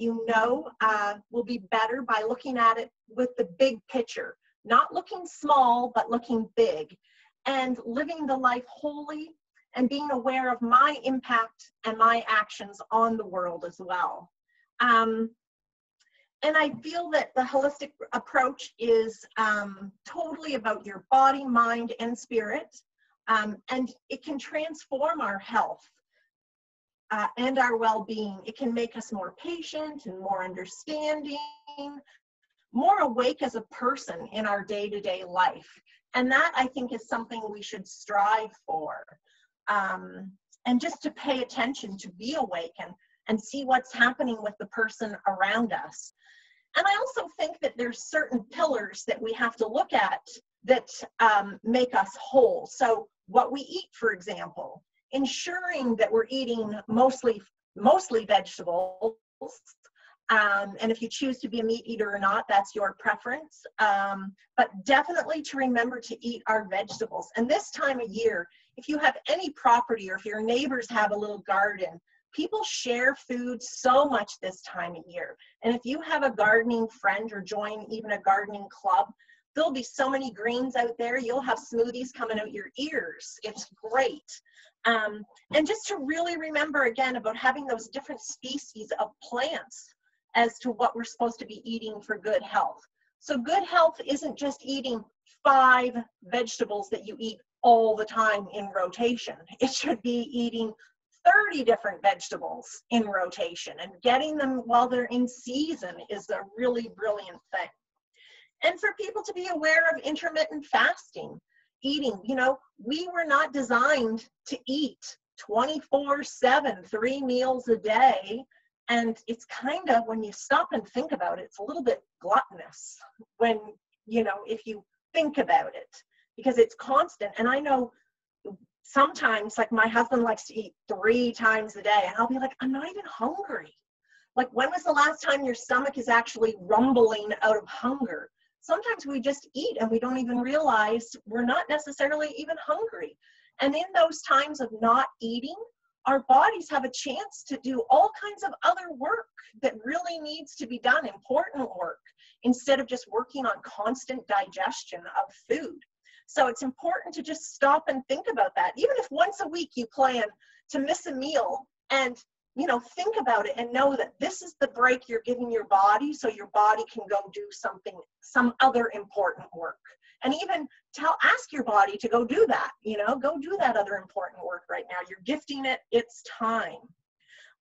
will be better by looking at it with the big picture, not looking small, but looking big, and living the life wholly and being aware of my impact and my actions on the world as well. And I feel that the holistic approach is totally about your body, mind, and spirit. And it can transform our health and our well-being. It can make us more patient and more understanding, more awake as a person in our day-to-day life. And that, I think, is something we should strive for. And just to pay attention, to be awake and see what's happening with the person around us. And I also think that there's certain pillars that we have to look at that make us whole. So what we eat, for example, ensuring that we're eating mostly vegetables. And if you choose to be a meat eater or not, that's your preference. But definitely to remember to eat our vegetables. And this time of year, if you have any property or if your neighbors have a little garden, people share food so much this time of year. And if you have a gardening friend or join even a gardening club, there'll be so many greens out there. You'll have smoothies coming out your ears. It's great. And just to really remember again about having those different species of plants as to what we're supposed to be eating for good health. So good health isn't just eating 5 vegetables that you eat all the time in rotation. It should be eating 30 different vegetables in rotation, and getting them while they're in season is a really brilliant thing. And for people to be aware of intermittent fasting, eating, you know, we were not designed to eat 24/7, 3 meals a day. And it's kind of, when you stop and think about it, it's a little bit gluttonous when, you know, if you think about it, because it's constant. And I know sometimes, like, my husband likes to eat 3 times a day, and I'll be like, I'm not even hungry. Like, when was the last time your stomach is actually rumbling out of hunger? Sometimes we just eat and we don't even realize we're not necessarily even hungry. And in those times of not eating, our bodies have a chance to do all kinds of other work that really needs to be done, important work, instead of just working on constant digestion of food. So it's important to just stop and think about that. Even if once a week you plan to miss a meal, and, you know, think about it and know that this is the break you're giving your body, so your body can go do some other important work. And even ask your body to go do that, you know, go do that other important work right now. You're gifting it its time.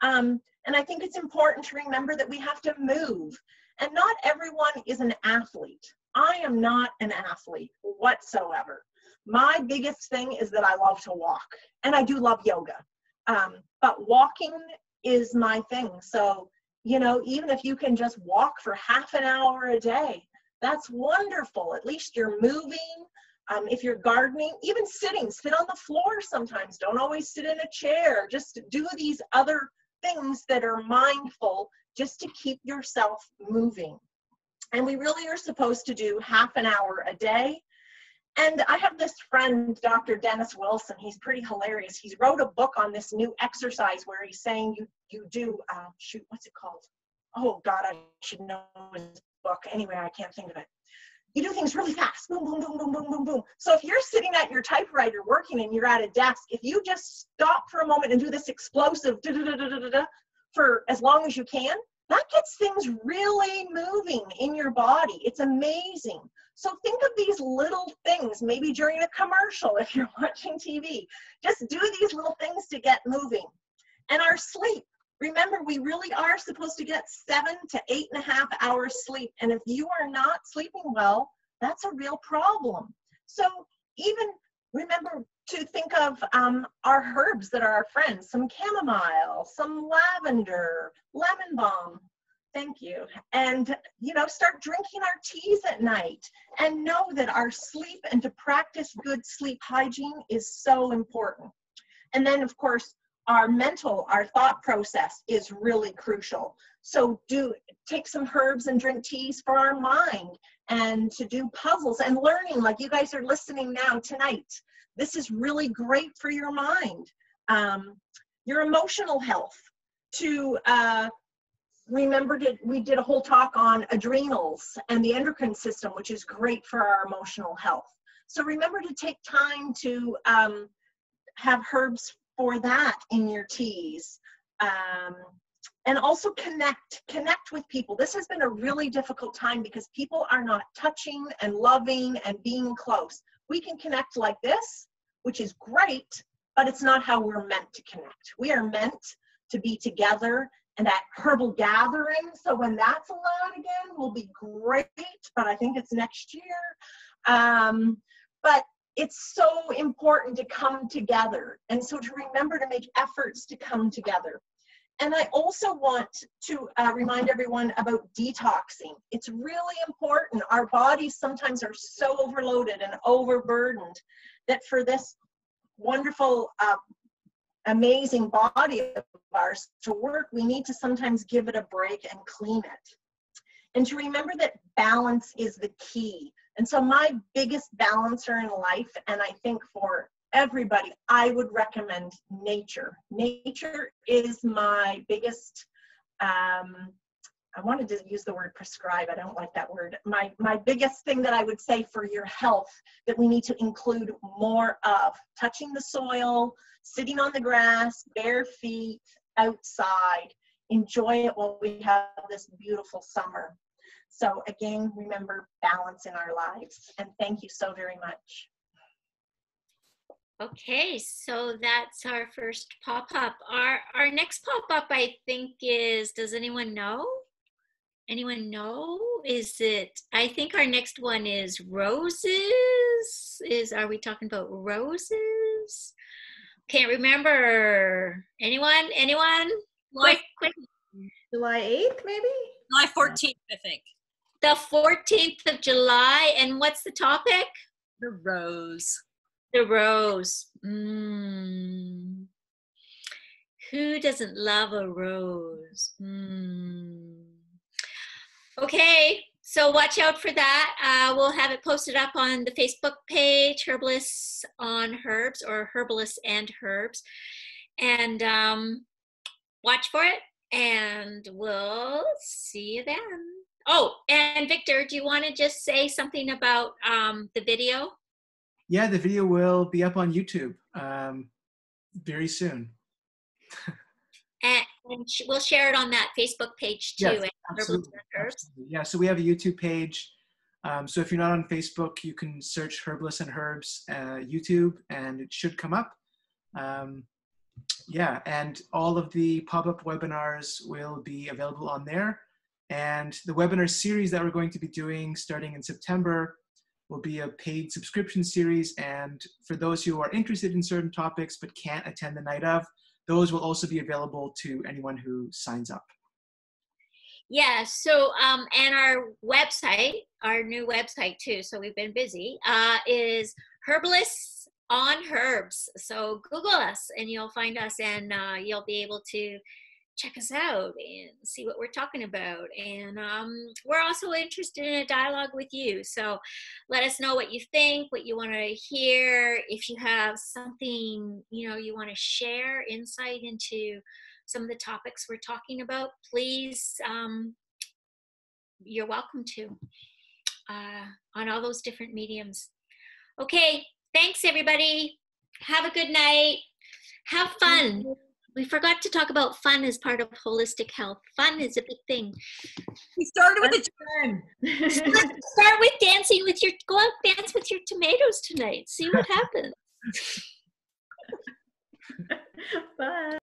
And I think it's important to remember that we have to move. And not everyone is an athlete. I am not an athlete whatsoever. My biggest thing is that I love to walk, and I do love yoga. But walking is my thing. So, you know, even if you can just walk for half an hour a day, that's wonderful. At least you're moving. If you're gardening, even sitting, sit on the floor sometimes. Don't always sit in a chair. Just do these other things that are mindful, just to keep yourself moving. And we really are supposed to do half an hour a day. And I have this friend, Dr. Dennis Wilson. He's pretty hilarious. He's wrote a book on this new exercise where he's saying you do, shoot, what's it called? Oh God, I should know his book. Anyway, I can't think of it. You do things really fast. Boom, boom, boom, boom, boom, boom, boom. So if you're sitting at your typewriter working and you're at a desk, if you just stop for a moment and do this explosive for as long as you can, that gets things really moving in your body. It's amazing. So think of these little things, maybe during a commercial if you're watching TV. Just do these little things to get moving. And our sleep. Remember, we really are supposed to get 7 to 8.5 hours sleep. And if you are not sleeping well, that's a real problem. So even remember to think of our herbs that are our friends, some chamomile, some lavender, lemon balm. Thank you. And, you know, start drinking our teas at night, and know that our sleep and to practice good sleep hygiene is so important. And then, of course, our thought process is really crucial. So take some herbs and drink teas for our mind, and to do puzzles and learning like you guys are listening now tonight. This is really great for your mind. Your emotional health. To remember, we did a whole talk on adrenals and the endocrine system, which is great for our emotional health. So remember to take time to have herbs for that in your teas. And also connect with people. This has been a really difficult time because people are not touching and loving and being close. We can connect like this, which is great, but it's not how we're meant to connect. We are meant to be together and at herbal gatherings. So when that's allowed again, will be great, but I think it's next year. But it's so important to come together. And so to remember to make efforts to come together. And I also want to remind everyone about detoxing. It's really important. Our bodies sometimes are so overloaded and overburdened that for this wonderful, amazing body of ours to work, we need to sometimes give it a break and clean it. And to remember that balance is the key. And so my biggest balancer in life, and I think for everybody, I would recommend nature. Nature is my biggest, I wanted to use the word prescribe, I don't like that word. My biggest thing that I would say for your health that we need to include more of: touching the soil, sitting on the grass, bare feet, outside. Enjoy it while we have this beautiful summer. So again, remember balance in our lives. And thank you so very much. Okay, so that's our first pop-up. Our next pop-up, I think, is, does anyone know? Anyone know? Is it, I think our next one is roses. Are we talking about roses? Can't remember. Anyone? Quick. July 8th, maybe? July 14th, I think. The 14th of July, and what's the topic? The rose. The rose. Who doesn't love a rose? Okay, so watch out for that. We'll have it posted up on the Facebook page, Herbalists on Herbs, or Herbalists and Herbs. And watch for it, and we'll see you then. Oh, and Victor, do you want to just say something about the video? Yeah, the video will be up on YouTube very soon. And we'll share it on that Facebook page too. Yes, absolutely. Yeah, so we have a YouTube page. So if you're not on Facebook, you can search Herbalists and Herbs YouTube, and it should come up. Yeah, and all of the pop-up webinars will be available on there. And the webinar series that we're going to be doing starting in September will be a paid subscription series. And for those who are interested in certain topics but can't attend the night of, those will also be available to anyone who signs up. Yeah, so, and our website, our new website too, so we've been busy, is Herbalists on Herbs. So Google us and you'll find us, and you'll be able to check us out and see what we're talking about. And we're also interested in a dialogue with you. So let us know what you think, what you want to hear. If you have something, you want to share insight into some of the topics we're talking about, please, you're welcome to on all those different mediums. Okay, thanks everybody. Have a good night. Have fun. We forgot to talk about fun as part of holistic health. Fun is a big thing. We started with the start with dancing with your, go out dance with your tomatoes tonight. See what happens. Bye.